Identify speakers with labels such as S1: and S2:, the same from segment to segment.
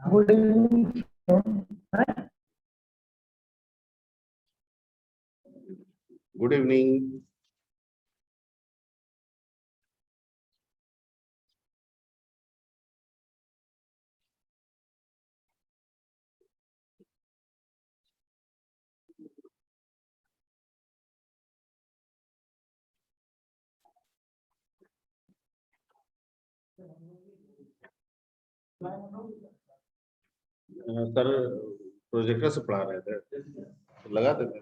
S1: Good evening.
S2: Good evening. Sir projector से पढ़ा रहे थे, लगा देते।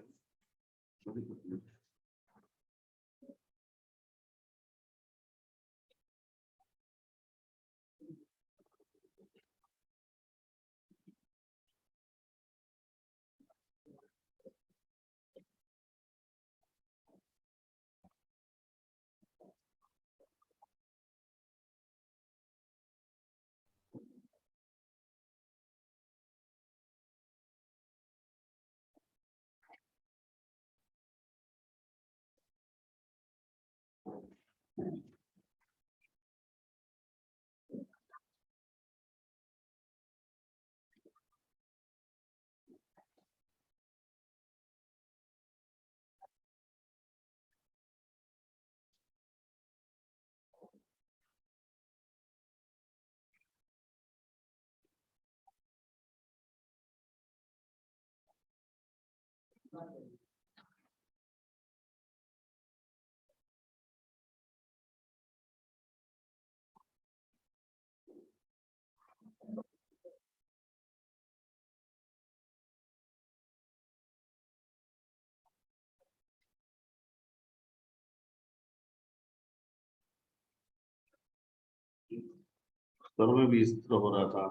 S2: सर में भी इस तरह हो रहा था।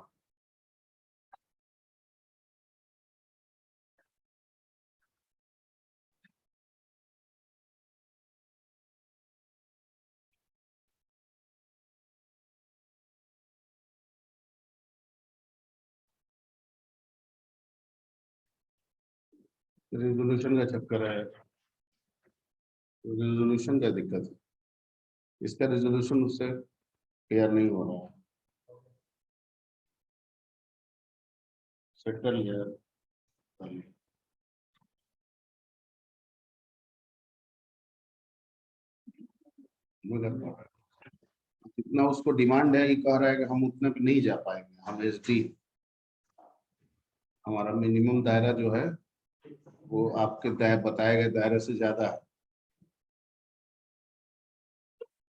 S2: रिजोल्यूशन का चक्कर है, रिजोल्यूशन का दिक्कत है, इसका रिजोल्यूशन उससे क्लियर नहीं हो रहा है। सेट कर लिया जितना उसको डिमांड है, ये कह रहा है कि हम उतने पे नहीं जा पाएंगे। हम एसडी, हमारा मिनिमम दायरा जो है वो आपके बताए गए दायरे से ज्यादा है।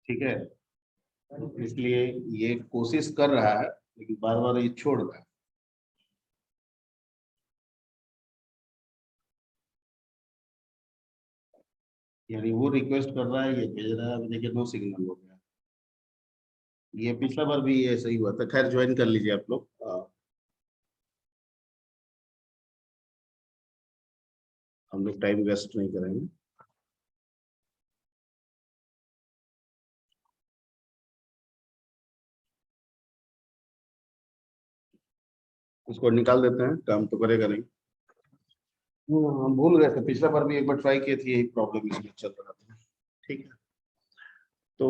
S2: ठीक है, इसलिए ये कोशिश कर रहा है लेकिन बार बार ये छोड़ रहा है। यानी वो रिक्वेस्ट कर रहा है, ये भेज रहा है, अब देखिए नो सिग्नल हो गया। ये पिछला बार भी ये सही हुआ था। खैर ज्वाइन कर लीजिए आप लोग। हम लोग टाइम वेस्ट नहीं करेंगे। उसको निकाल देते हैं, काम तो करेगा नहीं। हम भूल गए थे, पिछला बार भी एक बार ट्राई किए थे, यही प्रॉब्लम इसमें चल रहा था। ठीक है, तो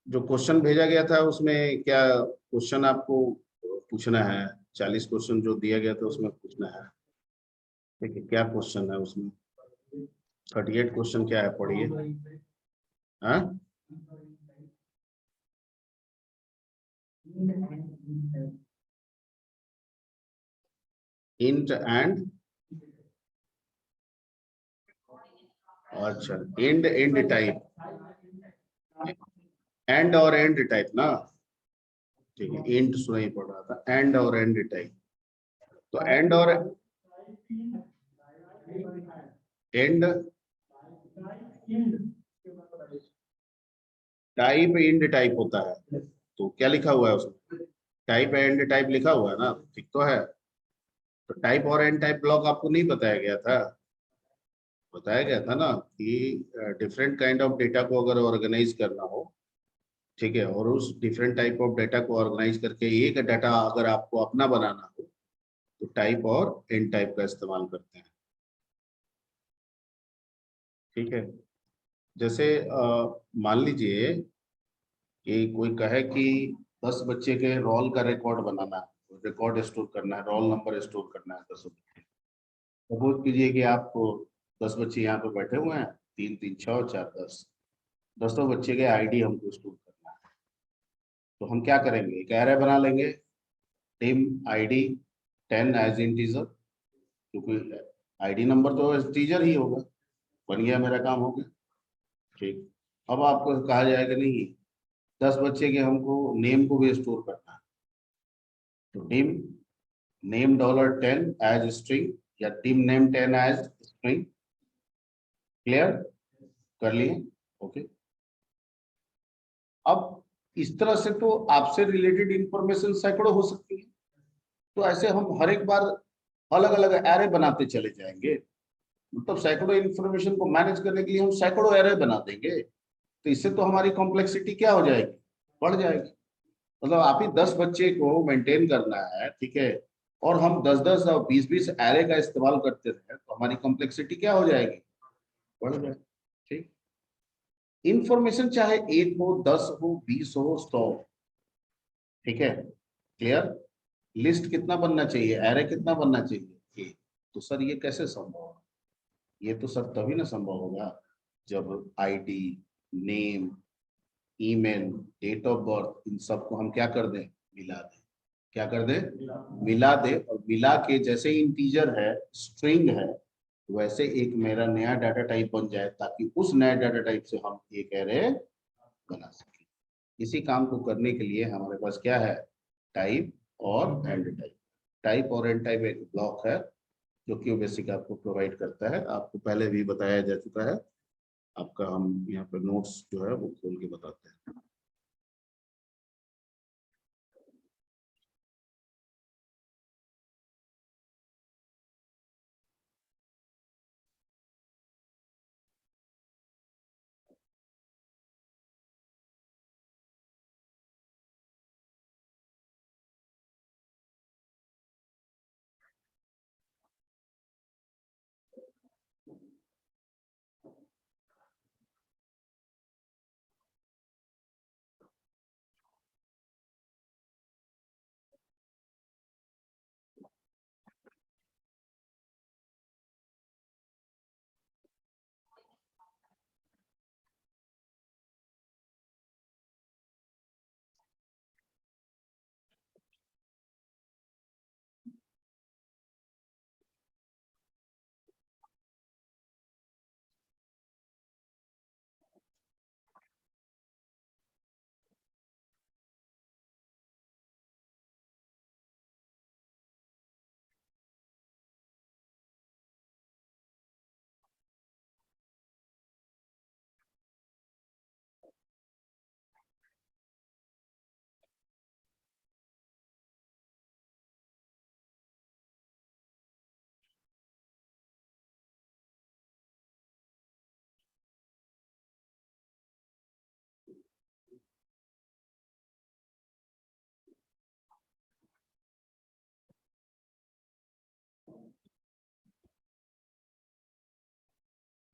S2: जो क्वेश्चन भेजा गया था उसमें क्या क्वेश्चन आपको पूछना है? 40 क्वेश्चन जो दिया गया था उसमें पूछना है। ठीक है, क्या क्वेश्चन है उसमें? 38 क्वेश्चन क्या है, पढ़िए। हाँ, इंट एंड, अच्छा, एंड टाइप, एंड और एंड टाइप ना। ठीक है, इंट सुनाई पड़ रहा था, एंड और एंड टाइप। तो एंड और एंड टाइप, इंड टाइप होता है। तो क्या लिखा हुआ है उसमें? टाइप एंड टाइप लिखा हुआ है ना, ठीक तो है। तो टाइप और एंड टाइप ब्लॉक आपको नहीं बताया गया था? बताया गया था ना कि डिफरेंट काइंड ऑफ डेटा को अगर ऑर्गेनाइज करना हो, ठीक है, और उस डिफरेंट टाइप ऑफ डेटा को ऑर्गेनाइज करके एक डाटा अगर आपको अपना बनाना हो तो टाइप और एंड टाइप का इस्तेमाल करते हैं। ठीक है, जैसे मान लीजिए कि कोई कहे कि 10 बच्चे के रोल का रिकॉर्ड बनाना है, रिकॉर्ड स्टोर करना है, रोल नंबर स्टोर करना है 10 बच्चे। सपोज कीजिए कि आपको 10 बच्चे यहाँ पे बैठे हुए हैं, 3 3 6 4 10, 10 बच्चे के आईडी हमको स्टोर करना है। तो हम क्या करेंगे, एक एरे बना लेंगे, टीम आईडी 10 एज इंटीजर, क्योंकि आईडी नंबर तो इंटीजर ही होगा। बन गया, मेरा काम हो गया। ठीक, अब आपको कहा जाएगा नहीं 10 बच्चे के हमको नेम को भी स्टोर करना है, तो टीम नेम $10 एज स्ट्रिंग या team name 10 as string. Clear कर लिए? ओके। अब इस तरह से तो आपसे रिलेटेड इंफॉर्मेशन सैकड़ों हो सकती है, तो ऐसे हम हर एक बार अलग अलग एरे बनाते चले जाएंगे, मतलब सैकड़ों इंफॉर्मेशन को मैनेज करने के लिए हम सैकड़ों एरे बना देंगे, तो इससे तो हमारी कॉम्प्लेक्सिटी क्या हो जाएगी, बढ़ जाएगी। मतलब आप ही 10 बच्चे को मेंटेन करना है, ठीक है, और हम 10-10 और 20-20 एरे का इस्तेमाल करते रहे तो हमारी कॉम्प्लेक्सिटी क्या हो जाएगी, बढ़ जाएगी। ठीक, इंफॉर्मेशन चाहे 1 हो, 10 हो, 20 हो, 100, ठीक है, क्लियर। लिस्ट कितना बनना चाहिए, एरे कितना बनना चाहिए, 1। तो सर ये कैसे संभव होगा, ये तो सर तभी ना संभव होगा जब ID, name, email, date of birth, इन सबको हम क्या कर दें, मिला दें। क्या कर दें, मिला दें, और मिला के जैसे इंटीजर है, स्ट्रिंग है, वैसे एक मेरा नया डाटा टाइप बन जाए, ताकि उस नए डाटा टाइप से हम एक एरे बना सकें। इसी काम को करने के लिए हमारे पास क्या है, टाइप और एंड टाइप। टाइप और एंड टाइप एक ब्लॉक है जो कि बेसिक आपको प्रोवाइड करता है, आपको पहले भी बताया जा चुका है। आपका हम यहाँ पर नोट्स जो है वो खोल के बताते हैं।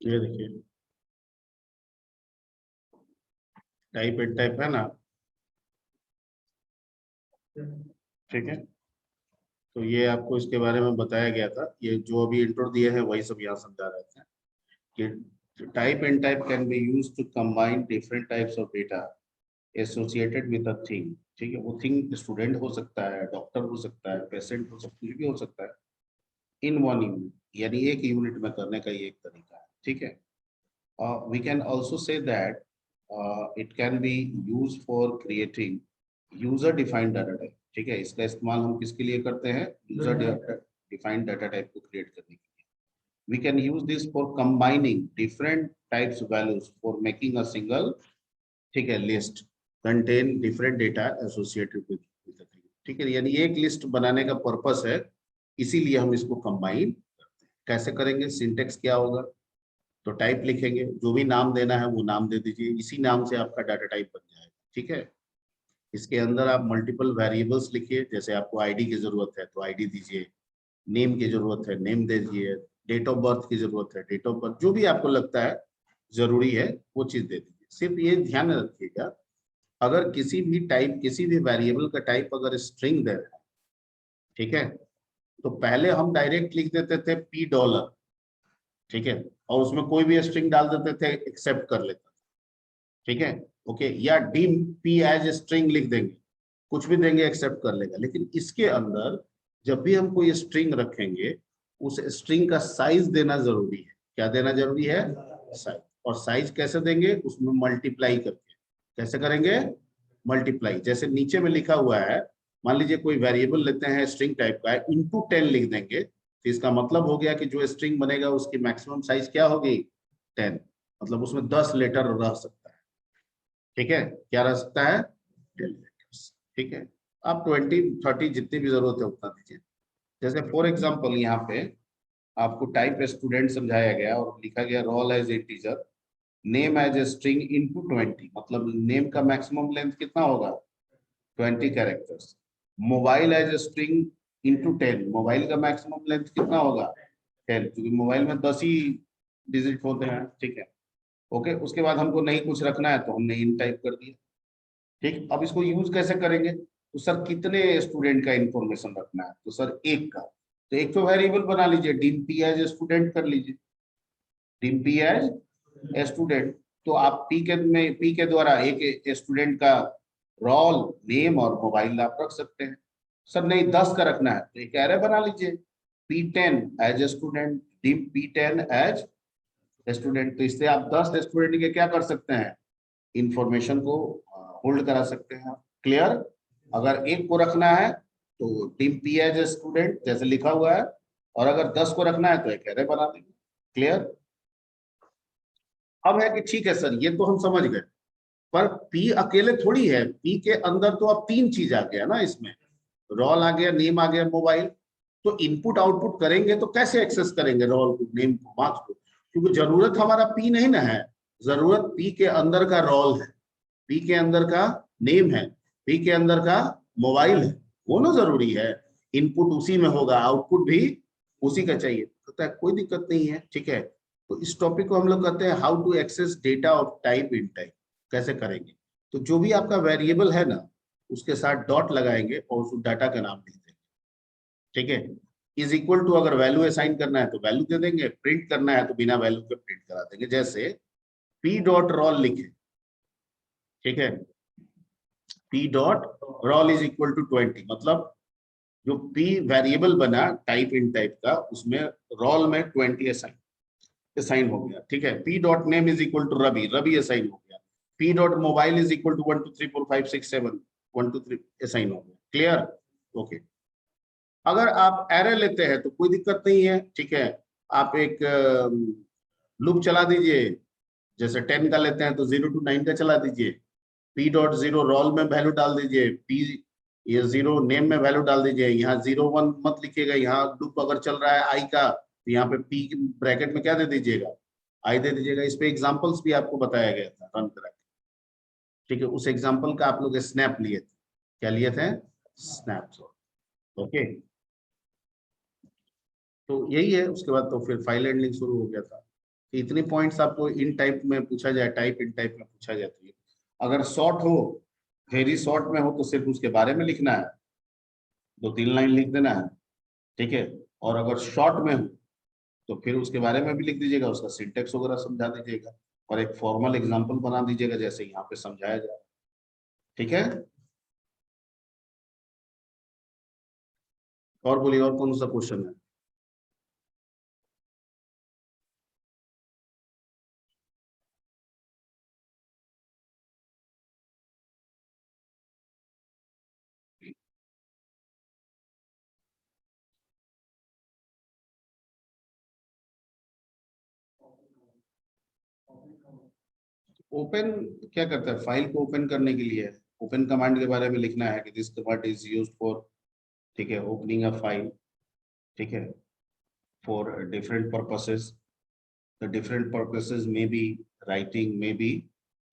S2: ये देखिए टाइप एंड टाइप है ना, ठीक है। तो ये आपको इसके बारे में बताया गया था, ये जो अभी इंट्रो दिए हैं वही सब यहाँ समझा रहे थे कि type and type can be used to combine different types of data associated with a thing. ठीक है, वो थिंग स्टूडेंट हो सकता है, डॉक्टर हो सकता है, पेशेंट हो सकता है, कुछ भी हो सकता है, इन वन यूनिट, यानी एक यूनिट में करने का ये एक तरीका है। ठीक है, we can also say that it can be used for creating user defined data type। ठीक है, इसका इस्तेमाल हम किसके लिए करते हैं, यूजर डिफाइंड डाटा टाइप को क्रिएट करने के लिए। we can use this for combining different types of values for making a single, ठीक है, list contain different data associated with the thing। ठीक है, यानी एक लिस्ट बनाने का पर्पस है, इसीलिए हम इसको कंबाइन करते हैं। कैसे करेंगे, सिंटेक्स क्या होगा, तो टाइप लिखेंगे, जो भी नाम देना है वो नाम दे दीजिए, इसी नाम से आपका डाटा टाइप बन जाएगा। ठीक है, इसके अंदर आप मल्टीपल वेरिएबल्स लिखिए, जैसे आपको आईडी की जरूरत है तो आईडी दीजिए, नेम की जरूरत है नेम दे दीजिए, डेट ऑफ बर्थ की जरूरत है डेट ऑफ बर्थ, जो भी आपको लगता है जरूरी है वो चीज दे दीजिए। सिर्फ ये ध्यान रखिएगा, अगर किसी भी टाइप, किसी भी वेरिएबल का टाइप अगर स्ट्रिंग दे रहा है ठीक है, तो पहले हम डायरेक्ट लिख देते थे पी डॉलर, ठीक है, और उसमें कोई भी स्ट्रिंग डाल देते थे, एक्सेप्ट कर लेता, ठीक है, ओके, या डिम पी एज स्ट्रिंग लिख देंगे, कुछ भी देंगे एक्सेप्ट कर लेगा। लेकिन इसके अंदर जब भी हम कोई स्ट्रिंग रखेंगे, उस स्ट्रिंग का साइज देना जरूरी है। क्या देना जरूरी है? साइज। और साइज कैसे देंगे? उसमें मल्टीप्लाई करके। कैसे करेंगे? मल्टीप्लाई। जैसे नीचे में लिखा हुआ है, मान लीजिए कोई वेरिएबल लेते हैं स्ट्रिंग टाइप का है, इंटू 10 लिख देंगे, तो इसका मतलब हो गया कि जो स्ट्रिंग बनेगा उसकी मैक्सिमम साइज क्या होगी? 10। मतलब उसमें 10 लेटर रह सकता है, ठीक है, क्या रह सकता है? 10 लेटर्स, ठीक है। आप 20-30 जितनी भी जरूरत है उतना दीजिए। जैसे फॉर एग्जाम्पल यहाँ पे आपको टाइप स्टूडेंट समझाया गया और लिखा गया roll as integer, name as a string into 20, मतलब नेम का मैक्सिमम लेंथ कितना होगा? 20 characters. Mobile as a string into 10, mobile का मैक्सिमम लेंथ कितना होगा? 10, क्योंकि मोबाइल में 10 ही डिजिट होते हैं, ठीक है, ओके। उसके बाद हमको नहीं कुछ रखना है तो हमने इन टाइप कर दिया, ठीक। अब इसको यूज कैसे करेंगे? तो सर कितने स्टूडेंट का इंफॉर्मेशन रखना है? तो सर एक का, तो एक तो वेरिएबल बना लीजिए, डिम पी एज स्टूडेंट कर लीजिए, डिम पी एज स्टूडेंट। तो आप पी के द्वारा एक स्टूडेंट का रोल, नेम और मोबाइल आप रख सकते हैं। सर नहीं 10 का रखना है तो एक एरे बना लीजिए, P10 as student, dim P10 as student. तो इससे आप 10 स्टूडेंट के क्या कर सकते हैं? इंफॉर्मेशन को होल्ड करा सकते हैं। क्लियर? अगर एक को रखना है तो टीम पी एज स्टूडेंट जैसे लिखा हुआ है, और अगर 10 को रखना है तो एक एरे बना देंगे। क्लियर? अब है कि ठीक है सर ये तो हम समझ गए, पर पी अकेले थोड़ी है, पी के अंदर तो अब तीन चीज आ गया ना इसमें, रोल आ गया, नेम आ गया, मोबाइल। तो इनपुट आउटपुट करेंगे तो कैसे एक्सेस करेंगे रोल को, नेम को, मार्क्स को? क्योंकि जरूरत हमारा पी नहीं ना है, जरूरत पी के अंदर का रोल है, पी के अंदर का नेम है, पी के अंदर का मोबाइल है, वो ना जरूरी है। इनपुट उसी में होगा, आउटपुट भी उसी का चाहिए, कहता है कोई दिक्कत नहीं है, ठीक है। तो इस टॉपिक को हम लोग कहते हैं how to access data of type in type. कैसे करेंगे? तो जो भी आपका वेरिएबल है ना, उसके साथ डॉट लगाएंगे और उस डाटा का नाम लिख देंगे, ठीक है। इज इक्वल टू, अगर वैल्यू असाइन करना है तो वैल्यू दे देंगे, प्रिंट करना है तो बिना वैल्यू के प्रिंट करा देंगे। जैसे पी डॉट रोल लिखे, ठीक है, P dot roll is equal to 20, मतलब जो पी वेरिएबल बना टाइप इन टाइप का, उसमें रोल में 20 असाइन असाइन हो गया, ठीक है। P dot name is equal to Ravi, Ravi assign हो गया। P dot mobile is equal to 1 2 3 4 5 6 7 1 2 3 assign हो गया। क्लियर? ओके। अगर आप एरे लेते हैं तो कोई दिक्कत नहीं है, ठीक है। आप एक लूप चला दीजिए, जैसे 10 का लेते हैं तो 0 to 9 का चला दीजिए, पी डॉट जीरो रोल में वैल्यू डाल दीजिए, पी ये जीरो नेम में वैल्यू डाल दीजिए। यहाँ 0 1 मत लिखिएगा, यहाँ लूप अगर चल रहा है आई का तो यहाँ पे पी ब्रैकेट में क्या दे दीजिएगा? आई दे दीजिएगा। इस पे एग्जांपल्स भी आपको बताया गया था रन करा के, ठीक है। उस एग्जांपल का आप लोग स्नैप लिए थे, क्या लिए थे? Snapshot, okay. तो यही है, उसके बाद तो फिर फाइल हैंडलिंग शुरू हो गया था। तो इतनी पॉइंट्स आपको इन टाइप में पूछा जाए, टाइप इन टाइप में पूछा जाती है। अगर शॉर्ट हो, वेरी शॉर्ट में हो, तो सिर्फ उसके बारे में लिखना है, 2 3 लाइन लिख देना है, ठीक है। और अगर शॉर्ट में हो तो फिर उसके बारे में भी लिख दीजिएगा, उसका सिंटेक्स वगैरह समझा दीजिएगा, और एक फॉर्मल एग्जांपल बना दीजिएगा जैसे यहाँ पे समझाया जा रहा है, ठीक है। और बोलिए, और कौन सा क्वेश्चन है? ओपन क्या करता है? फाइल को ओपन करने के लिए ओपन कमांड के बारे में लिखना है कि this command is used for, ठीक है, ओपनिंग अ फाइल, ठीक है, for different purposes. The different purposes में बी राइटिंग, में बी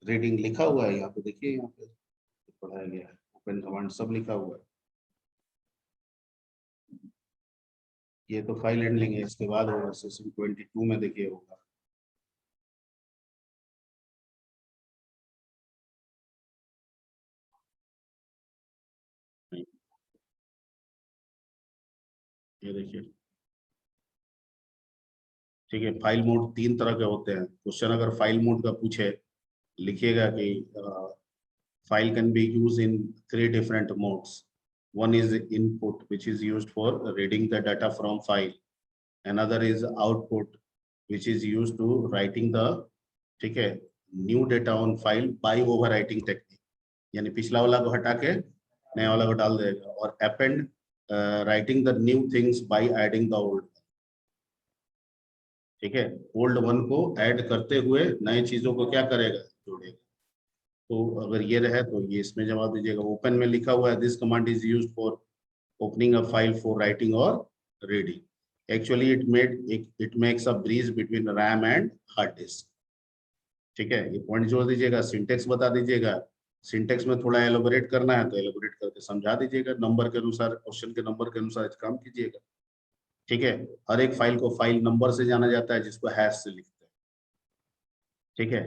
S2: रीडिंग, लिखा हुआ है यहाँ पे, देखिए यहाँ पे पढ़ाया गया है, ओपन कमांड सब लिखा हुआ है। ये तो फाइल हैंडलिंग है, इसके बाद होगा सेशन 22 में, देखिए होगा। ये देखिए, ठीक है। फाइल मोड तीन तरह के होते हैं। क्वेश्चन अगर फाइल मोड का पूछे, लिखिएगा कि file can be used in three different modes. One is input, which is used for reading the data from file. Another is output, which is used to writing the, ठीक है, new data on file by overwriting technique. यानी पिछला वाला को हटा के नया वाला को डाल देगा। और append, writing the new things by adding the old. ठीक है, ओल्ड वन को ऐड करते हुए नए चीजों को क्या करेगा, जोड़ेगा। तो अगर ये रहे तो ये इसमें जवाब दीजिएगा। ओपन में लिखा हुआ है, this command is used for opening a file for writing और reading. Actually it makes a bridge between RAM and hard disk. ठीक है, ये पॉइंट जोड़ दीजिएगा। सिंटेक्स बता दीजिएगा। सिंटेक्स में थोड़ा एलोबोरेट करना है तो एलोबोरेट करके समझा दीजिएगा। नंबर के अनुसार, क्वेश्चन के नंबर के अनुसार काम कीजिएगा। ठीक है, हर एक फाइल को फाइल नंबर से जाना जाता है, जिसको हैश से लिखते हैं। ठीक है,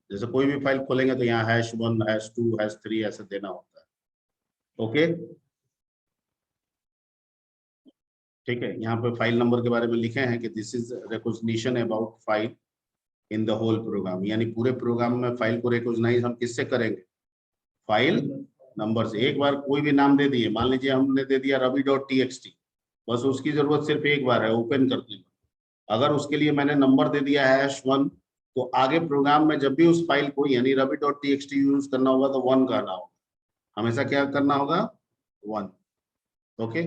S2: जैसे कोई भी फाइल खोलेंगे तो यहाँ #1 #2 #3 ऐसे देना होता है। ओके, ठीक है। यहाँ पे फाइल नंबर के बारे में लिखे हैं कि this is recognition about file in the whole program. यानी पूरे प्रोग्राम में फाइल को रिकॉग्नाइज हम किससे करेंगे, फाइल नंबर से। एक बार कोई भी नाम दे दिए, मान लीजिए हमने दे दिया ravi.txt, बस उसकी जरूरत सिर्फ एक बार है, ओपन करने में। अगर उसके लिए मैंने नंबर दे दिया है #1, तो आगे प्रोग्राम में जब भी उस फाइल को यानी ravi.txt यूज करना होगा तो 1 करना होगा। हमेशा क्या करना होगा, 1। ओके,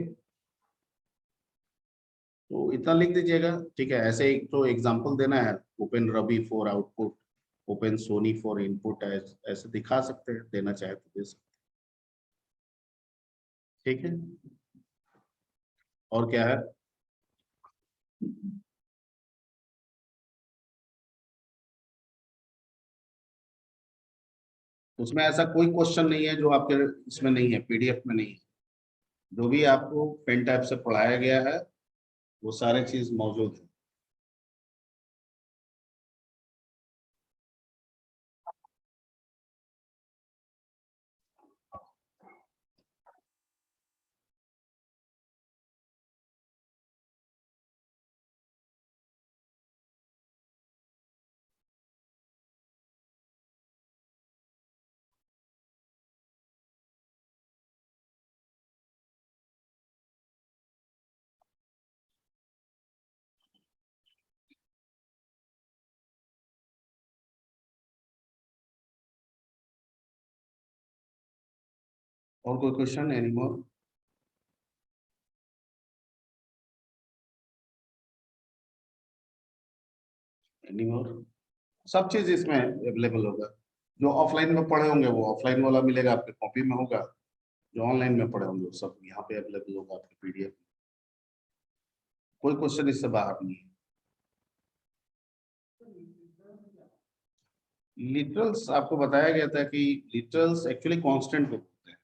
S2: तो इतना लिख दीजिएगा। ठीक है, ऐसे एक तो एग्जांपल देना है, open Ravi for output, open Soni for input, ऐसे दिखा सकते हैं, देना चाहे तो दे सकते हैं। ठीक है, और क्या है। उसमें ऐसा कोई क्वेश्चन नहीं है जो आपके इसमें नहीं है, पीडीएफ में नहीं है। जो भी आपको पेन टाइप से पढ़ाया गया है वो सारे चीज मौजूद है। और कोई question any more. Any more, सब चीज इसमें अवेलेबल होगा। जो ऑफलाइन में पढ़े होंगे वो ऑफलाइन वाला मिलेगा, आपके कॉपी में होगा। जो ऑनलाइन में पढ़े होंगे वो सब यहाँ पे अवेलेबल होगा आपके पीडीएफ। कोई क्वेश्चन इससे बाहर नहीं है। लिटरल्स आपको बताया गया था कि लिटरल्स एक्चुअली कांस्टेंट होते हैं,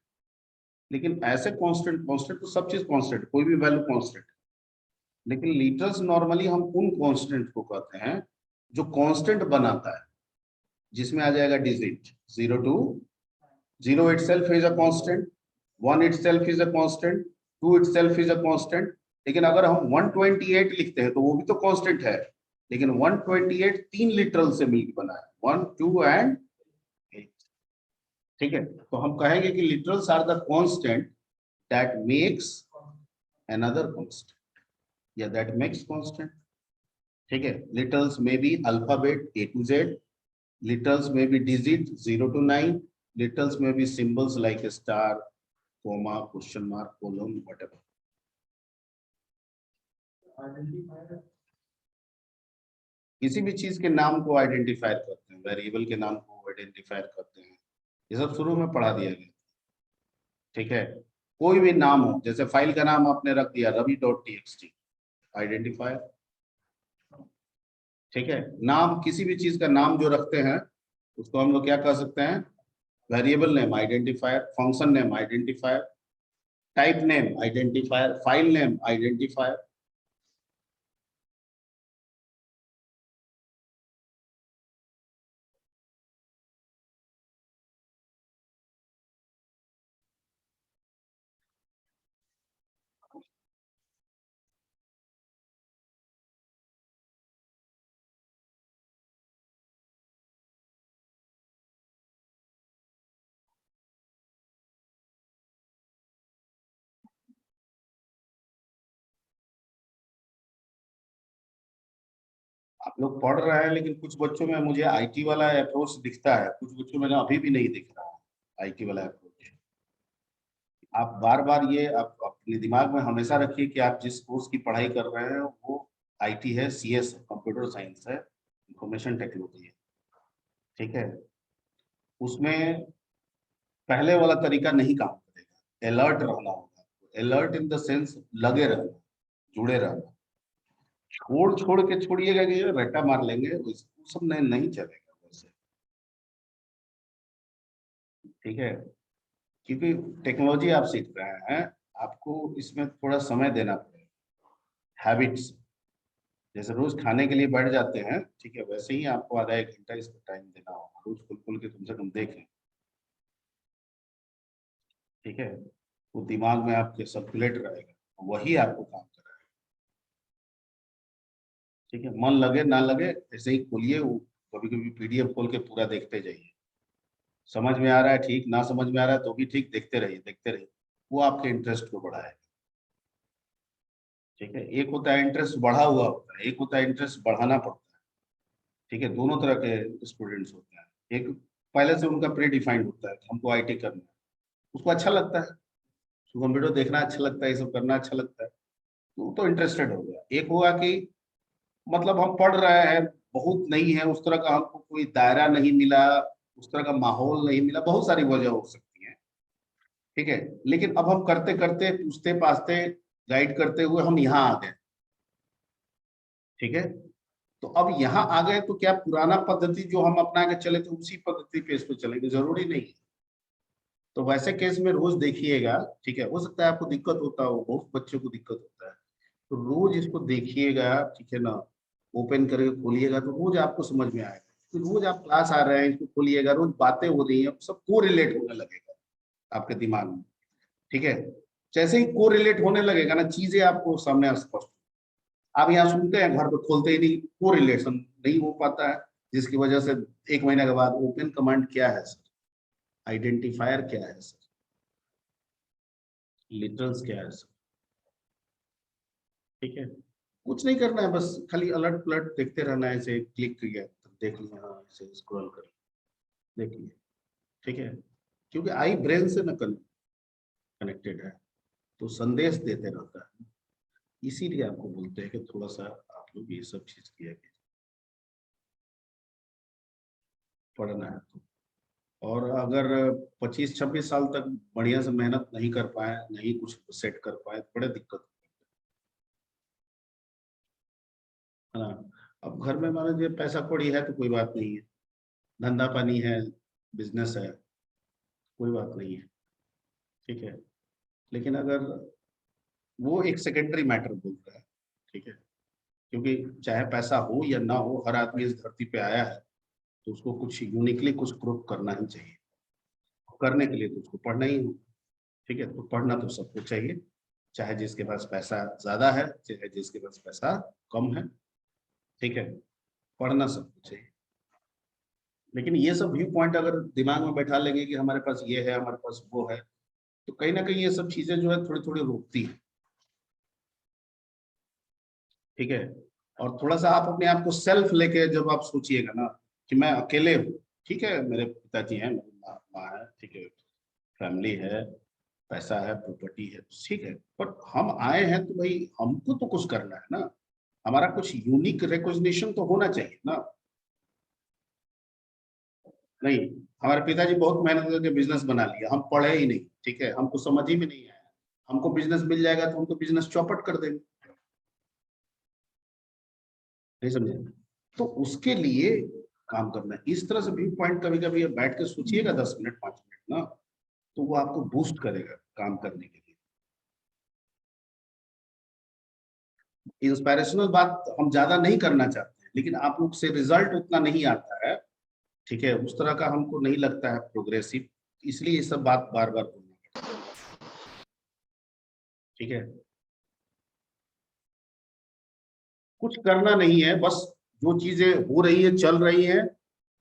S2: लेकिन ऐसे कांस्टेंट, कांस्टेंट तो सब चीज कांस्टेंट, कोई भी वैल्यू कांस्टेंट। लेकिन लिटरल्स नॉर्मली हम उन कांस्टेंट को कहते हैं जो कांस्टेंट बनाता है, जिसमें आ जाएगा digit 0 to 0 itself is a constant, 1 itself is a constant, 2 itself is a constant। लेकिन अगर हम 128 लिखते हैं तो वो भी तो कांस्टेंट है, लेकिन 128 तीन लिटरल से मिलकर बना है, 1 2 एंड 8। ठीक है, तो हम कहेंगे कि literals are the constant that makes another constant, या दैट मेक्स कांस्टेंट। ठीक है, लिटरल्स में be alphabet A to Z, littles may be digit 0 to 9, littles may be symbols like a star, comma, question mark, colon, whatever। किसी भी चीज के नाम को आइडेंटिफायर करते हैं, वेरिएबल के नाम को आइडेंटिफायर करते हैं, ये सब शुरू में पढ़ा दिया गया। ठीक है, कोई भी नाम हो, जैसे फाइल का नाम आपने रख दिया ravi.txt, आइडेंटिफायर। ठीक है, नाम, किसी भी चीज का नाम जो रखते हैं उसको हम लोग क्या कह सकते हैं, variable name identifier, function name identifier, type name identifier, file name identifier. आप लोग पढ़ रहे हैं, लेकिन कुछ बच्चों में मुझे आईटी वाला अप्रोच दिखता है, कुछ बच्चों में ना अभी भी नहीं दिख रहा है आईटी वाला अप्रोच। आप बार बार ये आप अपने दिमाग में हमेशा रखिए कि आप जिस कोर्स की पढ़ाई कर रहे हैं वो आईटी है, सीएस है, कंप्यूटर साइंस है, इंफॉर्मेशन टेक्नोलॉजी है, ठीक है। उसमें पहले वाला तरीका नहीं काम करेगा, अलर्ट रहना होगा। अलर्ट इन द सेंस लगे रहना, जुड़े रहना। छोड़ छोड़ के छोड़िएगा कि रट्टा मार लेंगे, उस सब नहीं चलेगा वैसे, ठीक है। क्योंकि टेक्नोलॉजी आप सीख रहे हैं, आपको इसमें थोड़ा समय देना पड़ेगा। हैबिट्स, जैसे रोज खाने के लिए बैठ जाते हैं, ठीक है, वैसे ही आपको आधा एक घंटा इसको टाइम देना होगा, रोज खुल खुल के कम से कम देखें, ठीक है। वो दिमाग में आपके सर्कुलेट रहेगा, वही आपको काम करेगा, ठीक है। मन लगे ना लगे ऐसे ही खोलिए, वो कभी कभी पीडीएफ खोल के पूरा देखते जाइए। समझ में आ रहा है ठीक, ना समझ में आ रहा है तो भी ठीक, देखते रहिए देखते रहिए, वो आपके इंटरेस्ट को बढ़ाएगा, ठीक है। एक होता है इंटरेस्ट बढ़ा हुआ होता है, एक होता है इंटरेस्ट बढ़ाना पड़ता है, ठीक है। दोनों तरह के स्टूडेंट्स होते हैं। एक पहले से उनका प्री डिफाइंड होता है कि हमको आईटी करना है, उसको अच्छा लगता है, उसको कंप्यूटर देखना अच्छा लगता है, ये सब करना अच्छा लगता है, तो इंटरेस्टेड हो गया। एक हुआ कि मतलब हम पढ़ रहे हैं, बहुत नहीं है उस तरह का, हमको कोई दायरा नहीं मिला, उस तरह का माहौल नहीं मिला, बहुत सारी वजह हो सकती है, ठीक है। लेकिन अब हम करते करते, पूछते पाछते, गाइड करते हुए हम यहाँ आ गए, ठीक है। तो अब यहाँ आ गए तो क्या पुराना पद्धति जो हम अपना के चले थे उसी पद्धति पे इस पे चलेंगे? जरूरी नहीं है। तो वैसे केस में रोज देखिएगा, ठीक है। हो सकता है आपको दिक्कत होता हो, बहुत बच्चों को दिक्कत होता है, तो रोज इसको देखिएगा, ठीक है ना। ओपन करके खोलिएगा तो रोज आपको समझ में आएगा। तो रोज आप क्लास आ रहे हैं, इसको खोलिएगा, रोज बातें हो रही हैं, सब को रिलेट होने लगेगा आपके दिमाग में, ठीक है। जैसे ही को रिलेट होने लगेगा ना, चीजें आपको सामने स्पष्ट। आप यहाँ सुनते हैं, घर पे खोलते ही नहीं, को रिलेशन नहीं हो पाता है, जिसकी वजह से एक महीने के बाद ओपन कमांड क्या है सर, आइडेंटिफायर क्या है सर, लिटरल्स क्या है सर, ठीक है। कुछ नहीं करना है, बस खाली अलर्ट पलट देखते रहना है, ऐसे क्लिक किया तो देख लिया, हाँ ऐसे स्क्रॉल कर देख लिया, ठीक है। क्योंकि आई ब्रेन से न कनेक्टेड है, तो संदेश देते रहता है, इसीलिए आपको बोलते हैं कि थोड़ा सा आप लोग ये सब चीज किया कि पढ़ना है तो। और अगर 25-26 साल तक बढ़िया से मेहनत नहीं कर पाए, नहीं कुछ सेट कर पाए, तो बड़े दिक्कत है ना। अब घर में मान लीजिए पैसा कौड़ी है तो कोई बात नहीं है, धंधा पानी है, बिजनेस है, कोई बात नहीं है, ठीक है। लेकिन अगर वो एक सेकेंडरी मैटर बोल रहा है, ठीक है। क्योंकि चाहे पैसा हो या ना हो, हर आदमी इस धरती पे आया है, तो उसको कुछ यूनिकली कुछ प्रूव करना ही चाहिए। करने के लिए तो उसको पढ़ना ही हो, ठीक है। तो पढ़ना तो सबको चाहिए, चाहे जिसके पास पैसा ज्यादा है, चाहे जिसके पास पैसा कम है, ठीक है। पढ़ना सबको चाहिए। लेकिन ये सब व्यू पॉइंट अगर दिमाग में बैठा लेंगे कि हमारे पास ये है, हमारे पास वो है, तो कहीं ना कहीं ये सब चीजें जो है थोड़ी थोड़ी रोकती है, ठीक है। और थोड़ा सा आप अपने आप को सेल्फ लेके जब आप सोचिएगा ना कि मैं अकेले हूँ, ठीक है, मेरे पिताजी हैं, मेरी माँ है, ठीक है, फैमिली है, पैसा है, प्रॉपर्टी है, ठीक है, पर हम आए हैं तो भाई हमको तो कुछ करना है ना, हमारा कुछ यूनिक रिकॉग्निशन तो होना चाहिए ना। नहीं, हमारे पिताजी बहुत मेहनत करके बिजनेस बना लिया, हम पढ़े ही नहीं, ठीक है, हमको समझ ही में नहीं आया। हमको बिजनेस मिल जाएगा तो हम तो बिजनेस चौपट कर देंगे, नहीं समझे। तो उसके लिए काम करना है, इस तरह से व्यू पॉइंट कभी कभी बैठ के सोचिएगा 10 मिनट 5 मिनट ना, तो वो आपको बूस्ट करेगा काम करने के लिए। इंस्पायरेशनल बात हम ज्यादा नहीं करना चाहते हैं, लेकिन आप लोग से रिजल्ट उतना नहीं आता है, ठीक है, उस तरह का हमको नहीं लगता है प्रोग्रेसिव, इसलिए ये सब बात बार बार बोलना, ठीक है। कुछ करना नहीं है, बस जो चीजें हो रही है, चल रही है,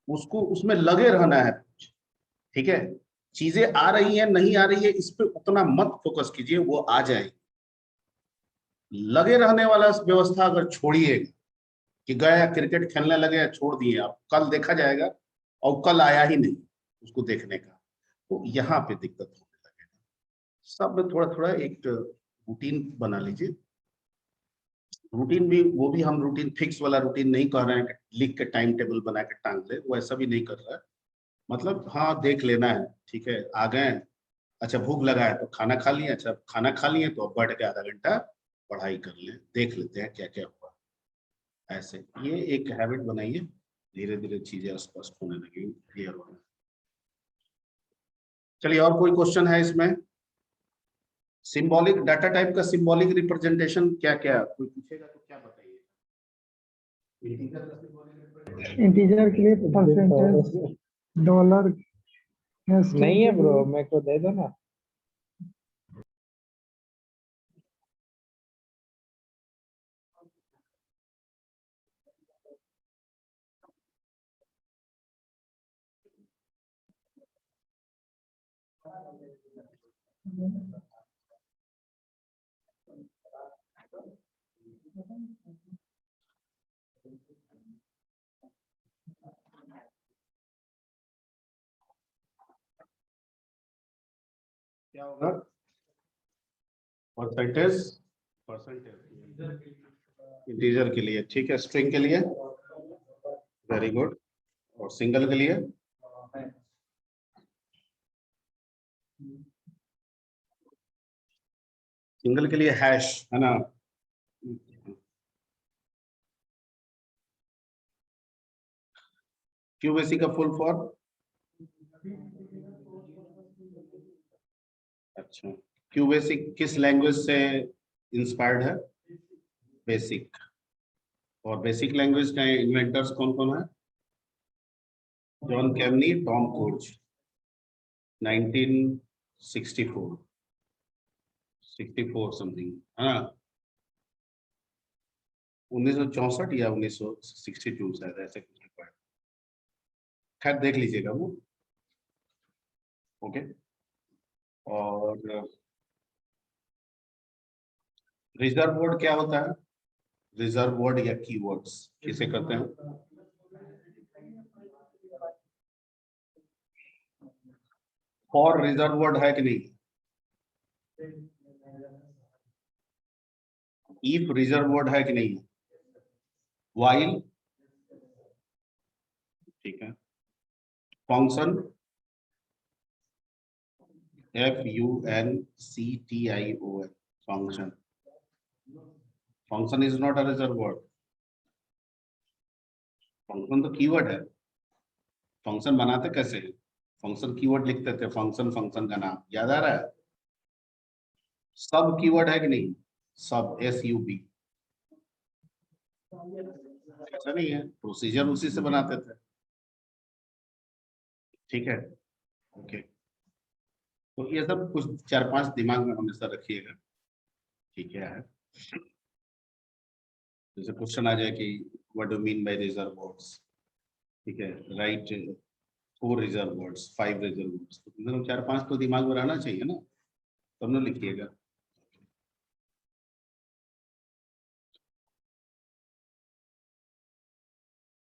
S2: उसको उसमें लगे रहना है, ठीक है। चीजें आ रही है नहीं आ रही है इस पे उतना मत फोकस कीजिए, वो आ जाएगी। लगे रहने वाला व्यवस्था अगर छोड़िएगा, कि गया क्रिकेट खेलने लगे छोड़ दिए, अब कल देखा जाएगा और कल आया ही नहीं उसको देखने का, तो यहाँ पे दिक्कत होने लगेगा। सब में थोड़ा थोड़ा एक रूटीन बना लीजिए। रूटीन भी, वो भी हम रूटीन फिक्स वाला रूटीन नहीं कह रहे हैं कि लिख के टाइम टेबल बना के टांग ले, वो ऐसा भी नहीं कर रहा है। मतलब हाँ देख लेना है, ठीक है आ गए, अच्छा भूख लगा है तो खाना खा लिए, अच्छा खाना खा लिए तो अब बैठ के आधा घंटा पढ़ाई कर लें, देख लेते हैं क्या क्या हुआ। ऐसे ये एक हैबिट बनाइए, धीरे धीरे चीजें स्पष्ट होने लगेंगी, क्लियर होने। चलिए और कोई क्वेश्चन है इसमें? सिंबॉलिक डाटा टाइप का सिंबॉलिक रिप्रेजेंटेशन क्या क्या कोई पूछेगा तो क्या बताइए?
S1: इंटीजर के लिए परसेंटेज, डॉलर, नहीं है ब्रो, मेरे को दे दो ना।
S2: क्या होगा? परसेंटेज, परसेंटेज इंटीजर के लिए ठीक है, स्ट्रिंग के लिए वेरी गुड, और सिंगल के लिए सिंगल के लिए हैश है ना। क्यूबेसी का फुल फॉर्म? अच्छा, क्यूबेसिक किस लैंग्वेज से इंस्पायर्ड है? बेसिक। और बेसिक लैंग्वेज का इन्वेंटर्स कौन कौन है? जॉन कैमनी, टॉम कोर्ज, 1964 64 समथिंग है ना, 1964 या 1962 शायद ऐसे कुछ लिखा है। खैर देख लीजिएगा वो। ओके, और रिजर्व वर्ड क्या होता है? रिजर्व वर्ड या कीवर्ड्स किसे कहते हैं? फॉर रिजर्व वर्ड है कि नहीं? इफ रिजर्व वर्ड है कि नहीं? वाइल, ठीक है। Function, FUNCTION, function. Function is not a reserve word, function तो कीवर्ड है। फंक्शन बनाते कैसे हैं? फंक्शन कीवर्ड लिखते थे, फंक्शन फंक्शन का नाम याद आ रहा है? सब कीवर्ड है कि नहीं? सब SUB, ऐसा नहीं है, प्रोसीजर उसी से बनाते थे, ठीक है। ओके, तो ये सब कुछ चार पांच दिमाग में हमेशा रखिएगा, ठीक है। जैसे क्वेश्चन आ जाए कि what do mean by reserve words, ठीक है, right 4 reserve words, 5 reserve words, तो मतलब चार पांच तो दिमाग में रहना चाहिए ना, तब ना लिखिएगा।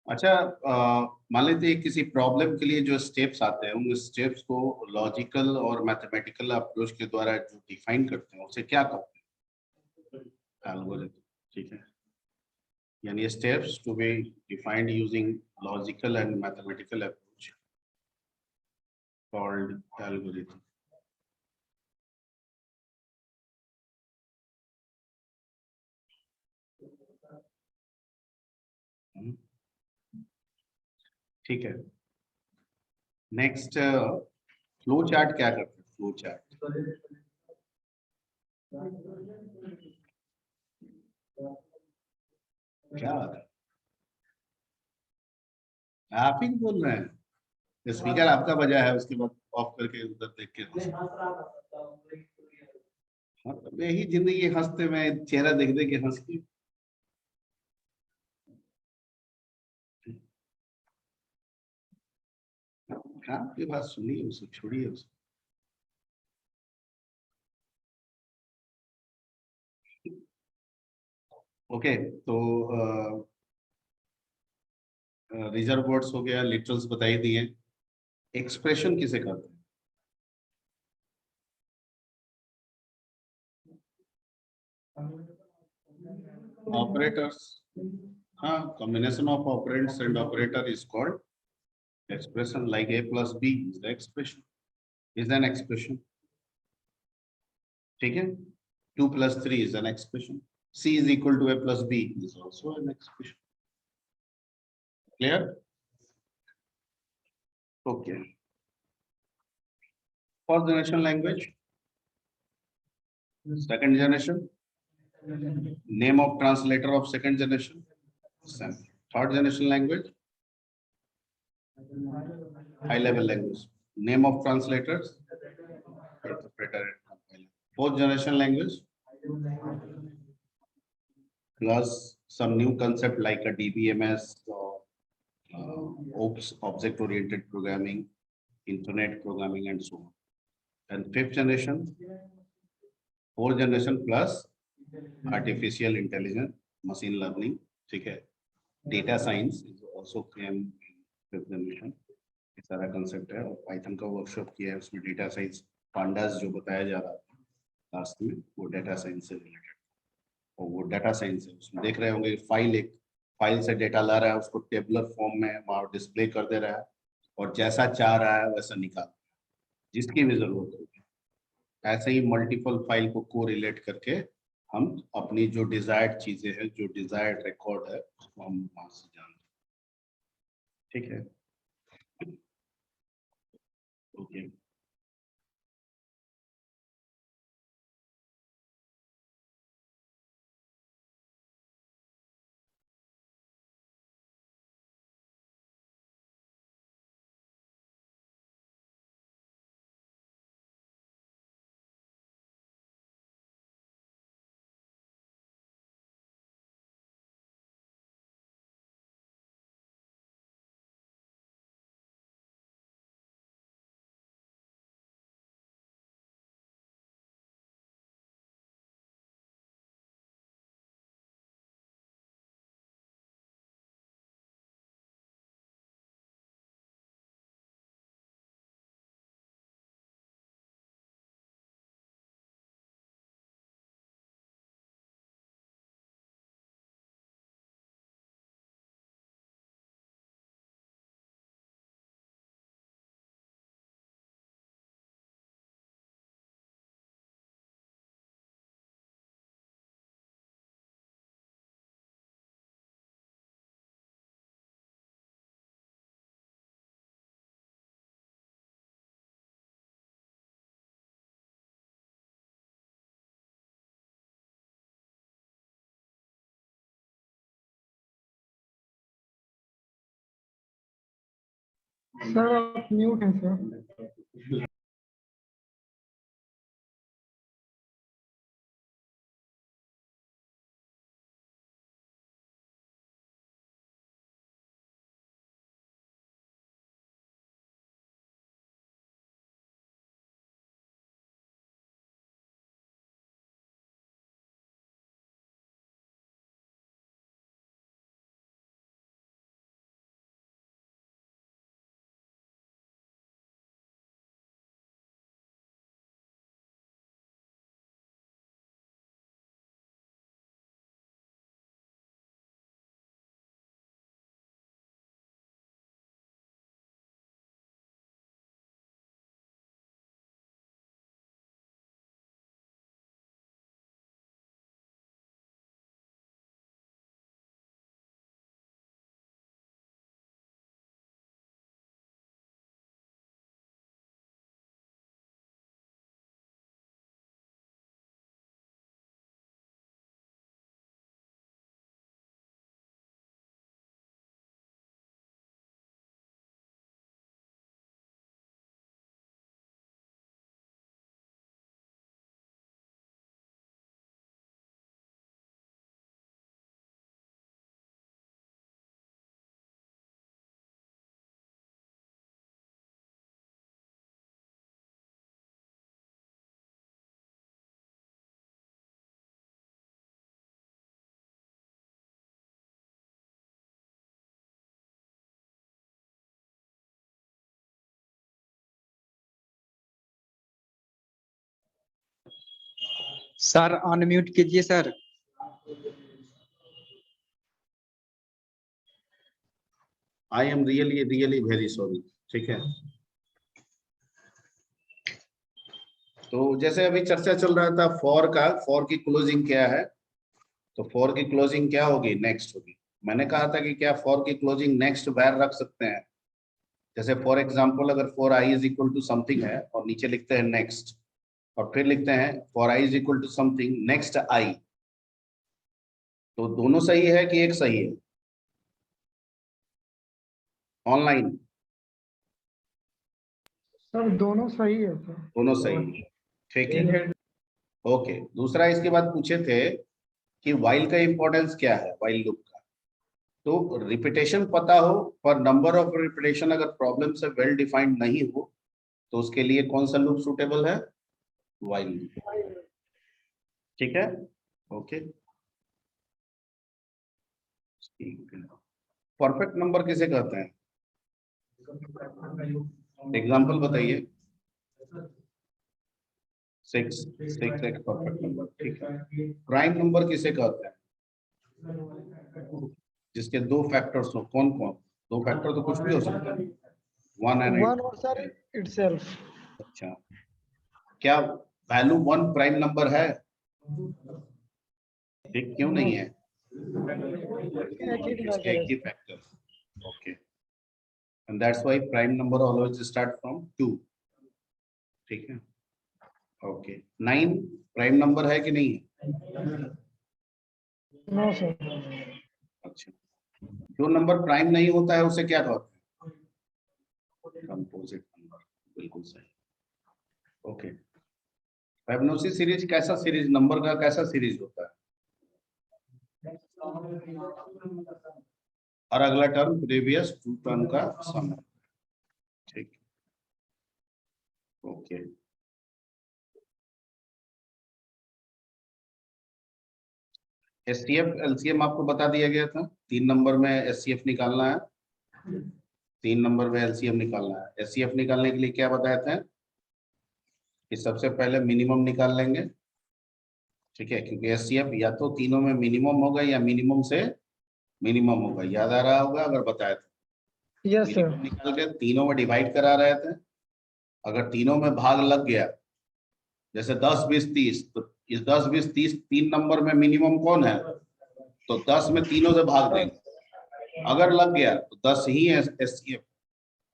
S2: अच्छा, मान लेते हैं किसी प्रॉब्लम के लिए जो स्टेप्स आते हैं, उन स्टेप्स को लॉजिकल और मैथमेटिकल अप्रोच के द्वारा जो डिफाइन करते हैं उसे क्या कहते हैं? एल्गोरिथम, ठीक है। यानी steps to be defined using logical and mathematical approach called algorithm. ठीक है, नेक्स्ट फ्लो चार्ट क्या करते हैं? फ्लो चार्ट क्या बात है, आप ही बोल रहे हैं? स्पीकर आपका बजा है, उसके बाद ऑफ करके उधर देख के हाँ, तो यही जिंदगी, हंसते में चेहरा देख दे के हंसती। आपकी बात सुनिए, उसको छोड़िए उसको। ओके, तो रिजर्व वर्ड्स हो गया, लिटरल्स बताई दिए। एक्सप्रेशन किसे कहते हैं? ऑपरेटर्स। हाँ, combination of operands and operator is called expression. Like a plus b is the expression, is an expression. ठीक है, 2 plus 3 is an expression. C is equal to a plus b is also an expression. Clear? Okay. First generation language, second generation, name of translator of second generation, third generation language, high level language, name of translators, interpreter and compiler. Fourth generation language, plus some new concept like a DBMS or OOPS, object oriented programming, internet programming and so on. And fifth generation, fourth generation plus artificial intelligence, machine learning, ठीक है, data science is also came in fifth generation. ये सारा concept है, और Python का workshop किया है, उसमें data science pandas जो बताया जा रहा था लास्ट में, वो data science से related, और वो data science है, उसमें देख रहे होंगे फाइल से डेटा ला रहा है, उसको टेबलर फॉर्म में वहां डिस्प्ले कर दे रहा है, और जैसा चाह रहा है वैसा निकाल, जिसकी भी जरूरत होगी। ऐसे ही मल्टीपल फाइल को कोरिलेट करके हम अपनी जो डिजायर्ड चीजें हैं, जो डिजायर्ड रिकॉर्ड है, उसको हम वहां से जानते हैं। ठीक है, ओके।
S1: सर आप म्यूट हैं सर।
S3: सर अनम्यूट कीजिए sir.
S2: I am really very sorry. ठीक है, तो जैसे अभी चर्चा चल रहा था फॉर का, फॉर की क्लोजिंग क्या है, तो फॉर की क्लोजिंग क्या होगी, नेक्स्ट होगी। मैंने कहा था कि क्या फॉर की क्लोजिंग नेक्स्ट वेर रख सकते हैं। जैसे फॉर एग्जांपल अगर for I is equal to something है और नीचे लिखते हैं नेक्स्ट, और फिर लिखते हैं for I is equal to something next I, तो दोनों सही है कि एक सही है ऑनलाइन?
S1: सर दोनों सही है सर।
S2: दोनों सही है, ठीक है। ओके, दूसरा इसके बाद पूछे थे कि वाइल का इंपॉर्टेंस क्या है, वाइल लूप का। तो रिपीटेशन पता हो पर नंबर ऑफ रिपीटेशन अगर प्रॉब्लम से वेल डिफाइंड नहीं हो तो उसके लिए कौन सा लूप सूटेबल है, वाइल लूप। ठीक है, ओके। परफेक्ट नंबर किसे कहते हैं, एग्जांपल बताइए। 6 एक परफेक्ट नंबर, ठीक है। प्राइम नंबर किसे कहते हैं, जिसके दो फैक्टर्स हो, कौन कौन? दो फैक्टर तो कुछ भी हो सकता है, 1 एंड 8।
S1: वन और सर इटसेल्फ।
S2: अच्छा, क्या वैल्यू 1 प्राइम नंबर है? ठीक, क्यों नहीं है? इसके एक ही factor, okay, and that's why prime number always start from 2। ठीक है, ओके। 9 प्राइम नंबर है कि नहीं है?
S1: No sir.
S2: अच्छा, जो नंबर प्राइम नहीं होता है उसे क्या कहते हैं, कंपोजिट नंबर, बिल्कुल सही। ओके, फिबोनाची सीरीज कैसा सीरीज, नंबर का कैसा सीरीज होता है? और अगला टर्म प्रीवियस 2 टर्म का सम। ठीक, ओके। एसटीएफ एलसीएम आपको बता दिया गया था, 3 नंबर में एससीएफ निकालना है, 3 नंबर में एलसीएम निकालना है। एससीएफ निकालने के लिए क्या बताए थे कि सबसे पहले मिनिमम निकाल लेंगे, ठीक है, क्योंकि एससीएफ या तो तीनों में मिनिमम होगा या मिनिमम से मिनिमम होगा, याद आ रहा होगा अगर बताए थे।
S1: Yes sir.
S2: मिनिमम निकाल के तीनों में डिवाइड करा रहे थे, अगर तीनों में भाग लग गया, जैसे 10 20 30, तो इस 10 20 30 3 नंबर में मिनिमम कौन है, तो 10 में तीनों से भाग देंगे। अगर लग गया तो 10 ही है एससीएफ,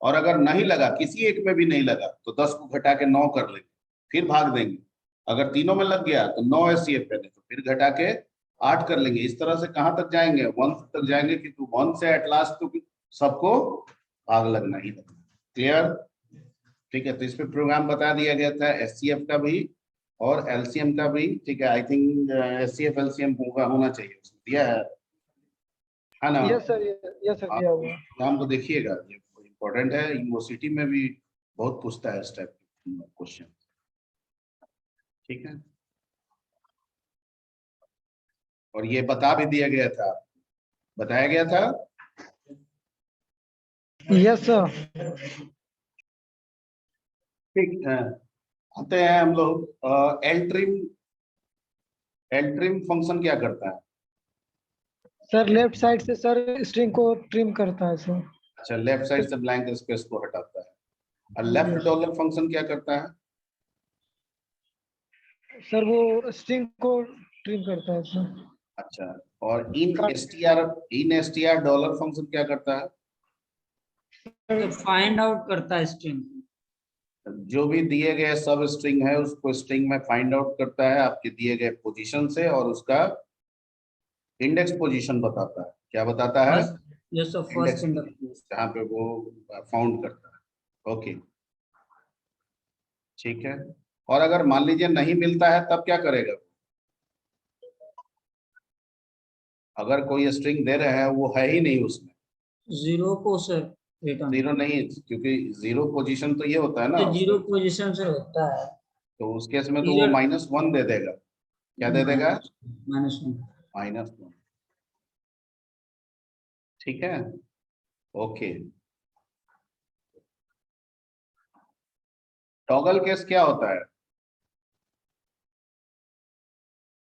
S2: और अगर नहीं लगा, किसी एक में भी नहीं लगा, तो 10 को घटा के 9 कर लेंगे, फिर भाग देंगे। अगर तीनों में लग गया तो 9 एससीएफ है, तो फिर घटा के 8 कर लेंगे। इस तरह से कहां तक जाएंगे, 1 तक जाएंगे, क्योंकि 1 से एट लास्ट तो सबको भाग लगना ही लगना। क्लियर? ठीक है, तो इस पे प्रोग्राम बता दिया गया था, एससीएफ का भी और एलसीएम का भी। ठीक है, आई थिंक एससीएफ एलसीएम होना चाहिए, उसमें दिया है ना?
S1: Yes sir. यस सर दिया
S2: आप
S1: हुआ।
S2: प्रोग्राम को देखिएगा, ये इम्पोर्टेंट है, यूनिवर्सिटी में भी बहुत पूछता है इस टाइप के क्वेश्चन। ठीक है, और ये बता भी दिया गया था, बताया गया था।
S1: Yes sir.
S2: ठीक है, आते हैं हम लोग एल ट्रिम फंक्शन क्या करता है?
S1: सर लेफ्ट साइड से सर स्ट्रिंग को ट्रिम करता है सर।
S2: अच्छा, लेफ्ट साइड से ब्लैंक स्पेस को हटाता है। और लेफ्ट डॉलर फंक्शन क्या करता है?
S1: सर वो स्ट्रिंग को ट्रिम करता है सर।
S2: अच्छा, और इन एसटीआर डॉलर फंक्शन क्या करता है?
S4: तो फाइंड आउट करता है स्ट्रिंग।
S2: जो भी दिए गए सब स्ट्रिंग है उसको स्ट्रिंग में फाइंड आउट करता है आपके दिए गए पोजीशन से, और उसका इंडेक्स पोजीशन बताता है। क्या बताता है?
S4: First
S2: index
S4: index.
S2: जहाँ पे वो फाउंड करता है। ओके, ठीक है। और अगर मान लीजिए नहीं मिलता है तब क्या करेगा? अगर कोई स्ट्रिंग दे रहे हैं वो है ही नहीं उसमें,
S4: जीरो को सर रिटर्न,
S2: जीरो नहीं, क्योंकि जीरो पोजीशन तो ये होता है ना,
S4: तो जीरो पोजीशन से होता है।
S2: तो उस केस में तो वो
S4: जीरो
S2: -1 दे देगा। क्या दे देगा?
S4: -1।
S2: -1। ठीक है, ओके। टॉगल केस क्या होता है?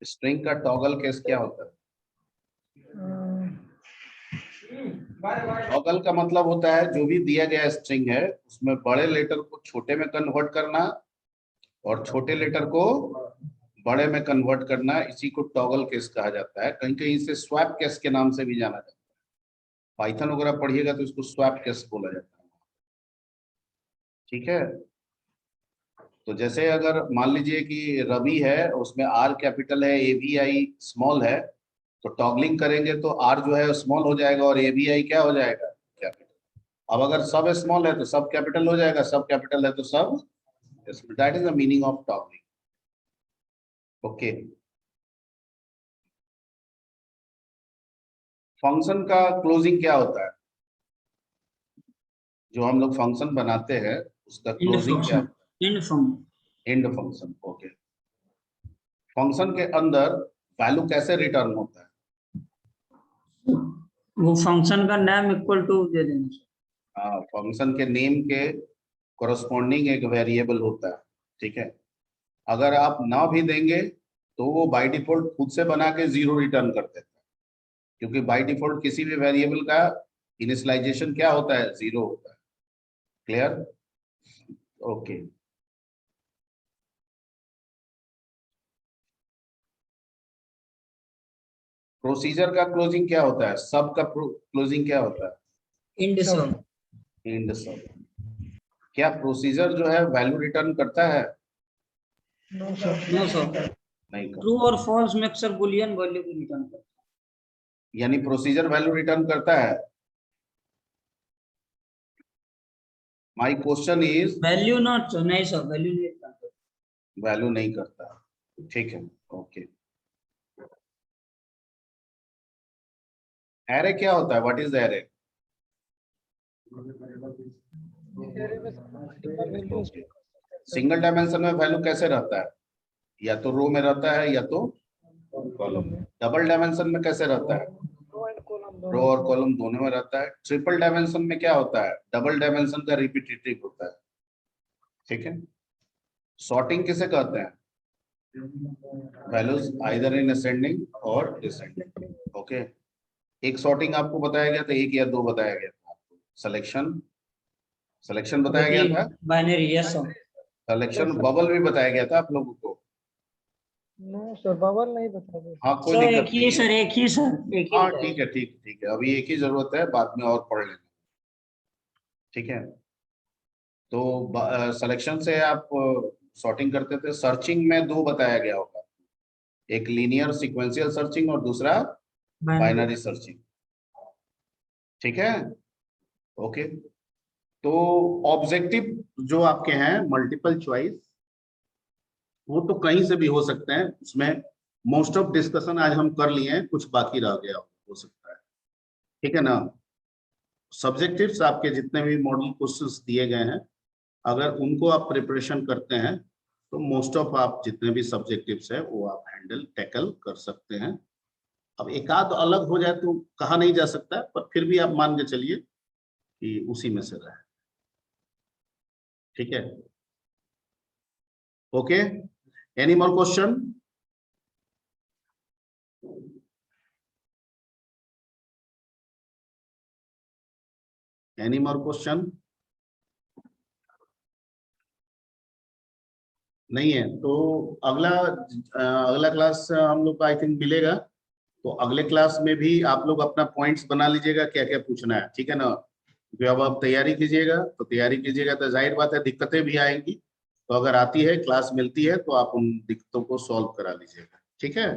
S2: स्ट्रिंग का टॉगल केस क्या होता है? टॉगल का मतलब होता है जो भी दिया गया स्ट्रिंग है उसमें बड़े लेटर को छोटे में कन्वर्ट करना और छोटे लेटर को बड़े में कन्वर्ट करना, इसी को टॉगल केस कहा जाता है। कहीं कहीं इसे स्वैप केस के नाम से भी जाना जाता है। पाइथन वगैरह पढ़िएगा तो इसको स्वैप केस बोला जाता है। ठीक है, तो जैसे अगर मान लीजिए कि रवि है, उसमें आर कैपिटल है, AVI स्मॉल है, तो टॉगलिंग करेंगे तो आर जो है स्मॉल हो जाएगा और AVI क्या हो जाएगा? कैपिटल। अब अगर सब स्मॉल है तो सब कैपिटल हो जाएगा, सब कैपिटल है तो सब, that is the meaning of toggling. Okay, function का क्लोजिंग क्या होता है? जो हम लोग फंक्शन बनाते हैं उसका
S4: इंड
S2: क्लोजिंग क्या?
S4: Function, end function,
S2: end function. Okay, function के अंदर वैल्यू कैसे रिटर्न होता है?
S4: वो फंक्शन का नेम इक्वल टू दे देंगे।
S2: हाँ, फंक्शन के नेम के कोरस्पॉन्डिंग एक वेरिएबल होता है। ठीक है, अगर आप ना भी देंगे तो वो बाय डिफॉल्ट खुद से बना के 0 रिटर्न कर देता है, क्योंकि बाय डिफॉल्ट किसी भी वेरिएबल का इनिशियलाइजेशन क्या होता है? 0 होता है। क्लियर? ओके, प्रोसीजर का क्लोजिंग क्या होता है? सब का क्लोजिंग क्या होता है?
S4: इंड सब।
S2: एंड सब। क्या प्रोसीजर जो है वैल्यू रिटर्न करता है?
S1: No sir.
S4: नो सर,
S2: नहीं करता।
S4: ट्रू और फॉल्स में अक्सर बुलियन वैल्यू को रिटर्न करता
S2: यानी प्रोसीजर वैल्यू रिटर्न करता है। माय क्वेश्चन इज,
S4: है। वैल्यू नॉट, नहीं सर, वैल्यू नहीं रिटर्न करता।
S2: वैल्यू नहीं करता। ठीक है, ओके। एरे क्या होता है? What is array? Single dimension में वैल्यू कैसे रहता है? या तो रो में रहता है या तो कॉलम में। डबल डायमेंशन में कैसे रहता है? रो और कॉलम दोनों में रहता है। ट्रिपल डायमेंशन में क्या होता है? डबल डायमेंशन का रिपीटेटिव होता है। ठीक है, सॉर्टिंग किसे कहते हैं? वैल्यूज आइदर इन असेंडिंग और डिसेंडिंग। ओके, एक सॉर्टिंग आपको बताया गया था, एक या दो बताया गया था आपको? सिलेक्शन, सिलेक्शन बताया गया था।
S4: Binary, yes sir.
S2: Selection, bubble भी बताया गया था आप लोगों को।
S1: नो सर, बबल नहीं बता रहे।
S2: हाँ, कोई
S4: सर
S2: दिक्कत
S4: एक
S2: नहीं
S4: ही
S2: है।
S4: सर, एक ही सर, एक ही
S2: हाँ
S4: बताया।
S2: ठीक है, ठीक है, अभी एक ही जरूरत है, बाद में और पढ़ लेना। ठीक है, तो सिलेक्शन से आप सॉर्टिंग करते थे। सर्चिंग में दो बताया गया होगा, एक लीनियर सीक्वेंशियल सर्चिंग और दूसरा बाइनरी सर्चिंग। ठीक है, ओके। तो ऑब्जेक्टिव जो आपके हैं मल्टीपल चॉइस, वो तो कहीं से भी हो सकते हैं। उसमें मोस्ट ऑफ डिस्कशन आज हम कर लिए हैं, कुछ बाकी रह गया हो सकता है। ठीक है ना? सब्जेक्टिव्स आपके जितने भी मॉडल क्वेश्चंस दिए गए हैं, अगर उनको आप प्रिपरेशन करते हैं तो मोस्ट ऑफ आप जितने भी सब्जेक्टिव्स है वो आप हैंडल टैकल कर सकते हैं। अब एक आध अलग हो जाए तो कहा नहीं जा सकता, पर फिर भी आप मान के चलिए कि उसी में से रहे। ठीक है, okay. Any more question? Any more question? नहीं है तो अगला क्लास हम लोग का आई थिंक मिलेगा। तो अगले क्लास में भी आप लोग अपना पॉइंट्स बना लीजिएगा, क्या क्या पूछना है। ठीक है ना? क्योंकि अब आप तैयारी कीजिएगा तो जाहिर बात है दिक्कतें भी आएंगी। तो अगर आती है, क्लास मिलती है, तो आप उन दिक्कतों को सॉल्व करा लीजिएगा। ठीक है।